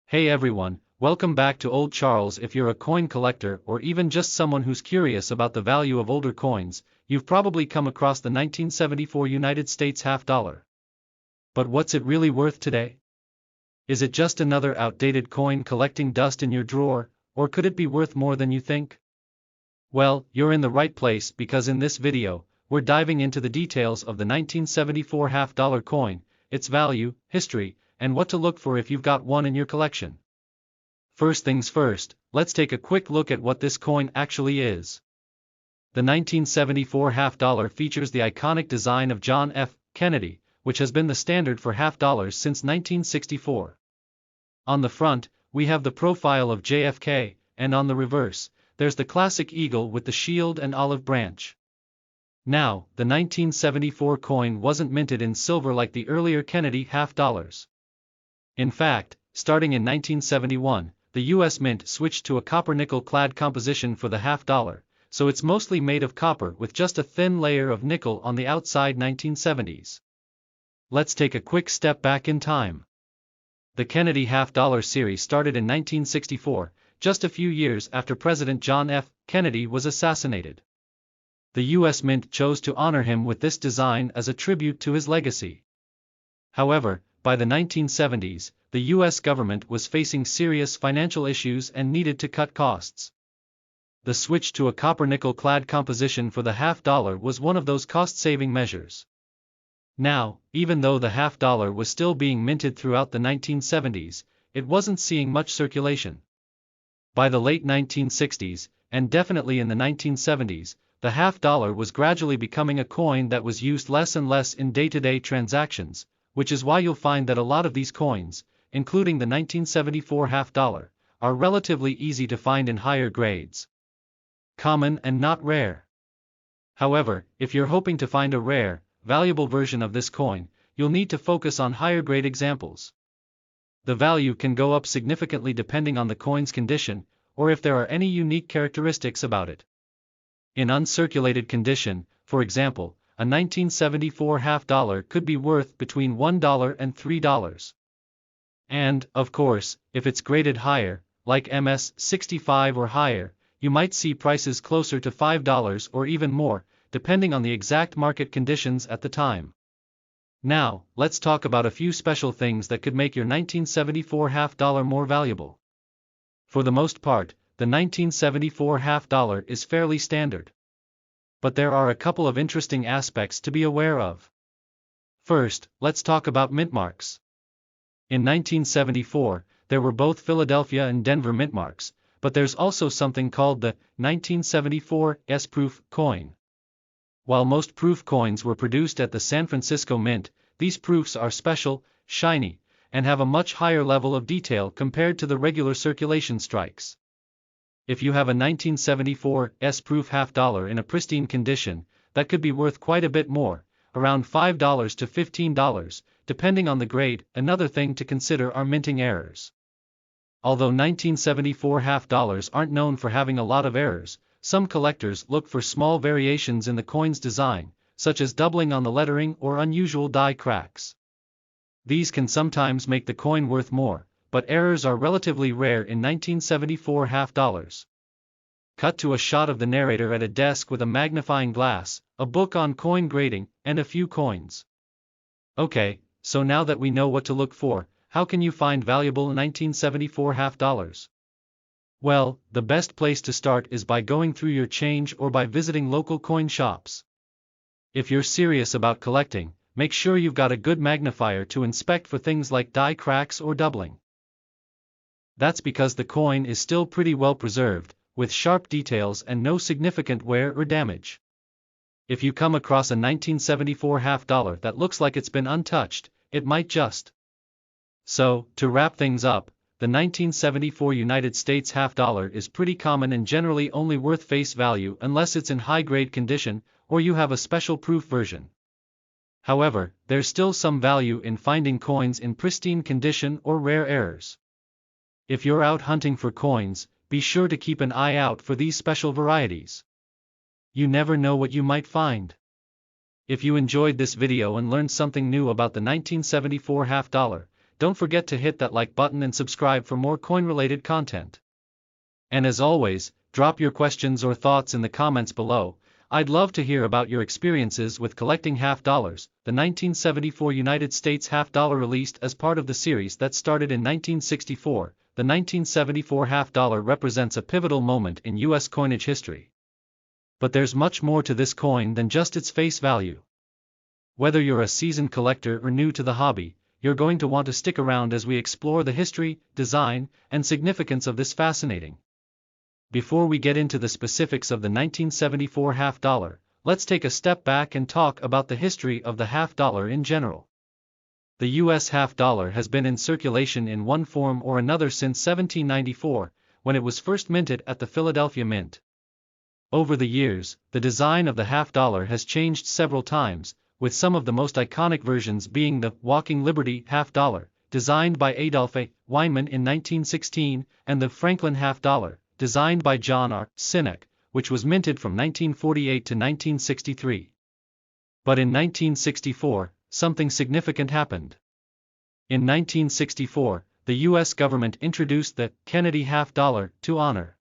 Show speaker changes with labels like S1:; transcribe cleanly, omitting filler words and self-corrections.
S1: Hey everyone, welcome back to Old Charles. If you're a coin collector or even just someone who's curious about the value of older coins, you've probably come across the 1974 United States half dollar. But what's it really worth today? Is it just another outdated coin collecting dust in your drawer, or could it be worth more than you think? Well, you're in the right place because in this video, we're diving into the details of the 1974 half dollar coin, its value, history, and what to look for if you've got one in your collection. First things first, let's take a quick look at what this coin actually is. The 1974 half dollar features the iconic design of John F. Kennedy, which has been the standard for half dollars since 1964. On the front, we have the profile of JFK, and on the reverse, there's the classic eagle with the shield and olive branch. Now, the 1974 coin wasn't minted in silver like the earlier Kennedy half dollars. In fact, starting in 1971, the U.S. Mint switched to a copper-nickel clad composition for the half dollar, so it's mostly made of copper with just a thin layer of nickel on the outside. 1970s. Let's take a quick step back in time. The Kennedy half dollar series started in 1964, just a few years after President John F. Kennedy was assassinated. The U.S. Mint chose to honor him with this design as a tribute to his legacy. However, by the 1970s, the U.S. government was facing serious financial issues and needed to cut costs. The switch to a copper-nickel clad composition for the half dollar was one of those cost-saving measures. Now, even though the half dollar was still being minted throughout the 1970s, it wasn't seeing much circulation. By the late 1960s, and definitely in the 1970s, the half dollar was gradually becoming a coin that was used less and less in day-to-day transactions, which is why you'll find that a lot of these coins, including the 1974 half dollar, are relatively easy to find in higher grades. Common and not rare. However, if you're hoping to find a rare, valuable version of this coin, you'll need to focus on higher grade examples. The value can go up significantly depending on the coin's condition, or if there are any unique characteristics about it. In uncirculated condition, for example, a 1974 half dollar could be worth between $1 and $3. And, of course, if it's graded higher, like MS-65 or higher, you might see prices closer to $5 or even more, depending on the exact market conditions at the time. Now, let's talk about a few special things that could make your 1974 half dollar more valuable. For the most part, the 1974 half dollar is fairly standard. But there are a couple of interesting aspects to be aware of. First, let's talk about mint marks. In 1974, there were both Philadelphia and Denver mint marks, but there's also something called the 1974 S-proof coin. While most proof coins were produced at the San Francisco Mint, these proofs are special, shiny, and have a much higher level of detail compared to the regular circulation strikes. If you have a 1974 S-proof half dollar in a pristine condition, that could be worth quite a bit more, around $5 to $15, depending on the grade. Another thing to consider are minting errors. Although 1974 half dollars aren't known for having a lot of errors, some collectors look for small variations in the coin's design, such as doubling on the lettering or unusual die cracks. These can sometimes make the coin worth more, but errors are relatively rare in 1974 half dollars. Cut to a shot of the narrator at a desk with a magnifying glass, a book on coin grading, and a few coins. Okay, so now that we know what to look for, how can you find valuable 1974 half dollars? Well, the best place to start is by going through your change or by visiting local coin shops. If you're serious about collecting, make sure you've got a good magnifier to inspect for things like die cracks or doubling. That's because the coin is still pretty well preserved, with sharp details and no significant wear or damage. If you come across a 1974 half dollar that looks like it's been untouched, it might just. So, to wrap things up, the 1974 United States half dollar is pretty common and generally only worth face value unless it's in high-grade condition, or you have a special proof version. However, there's still some value in finding coins in pristine condition or rare errors. If you're out hunting for coins, be sure to keep an eye out for these special varieties. You never know what you might find. If you enjoyed this video and learned something new about the 1974 half dollar, don't forget to hit that like button and subscribe for more coin-related content. And as always, drop your questions or thoughts in the comments below. I'd love to hear about your experiences with collecting half dollars. The 1974 United States half dollar released as part of the series that started in 1964. The 1974 half dollar represents a pivotal moment in U.S. coinage history. But there's much more to this coin than just its face value. Whether you're a seasoned collector or new to the hobby, you're going to want to stick around as we explore the history, design, and significance of this fascinating. Before we get into the specifics of the 1974 half dollar, let's take a step back and talk about the history of the half dollar in general. The U.S. half dollar has been in circulation in one form or another since 1794, when it was first minted at the Philadelphia Mint. Over the years, the design of the half dollar has changed several times, with some of the most iconic versions being the Walking Liberty half dollar, designed by Adolph A. Weinman in 1916, and the Franklin half dollar, designed by John R. Sinek, which was minted from 1948 to 1963. But in 1964, something significant happened. In 1964, the U.S. government introduced the Kennedy half dollar to honor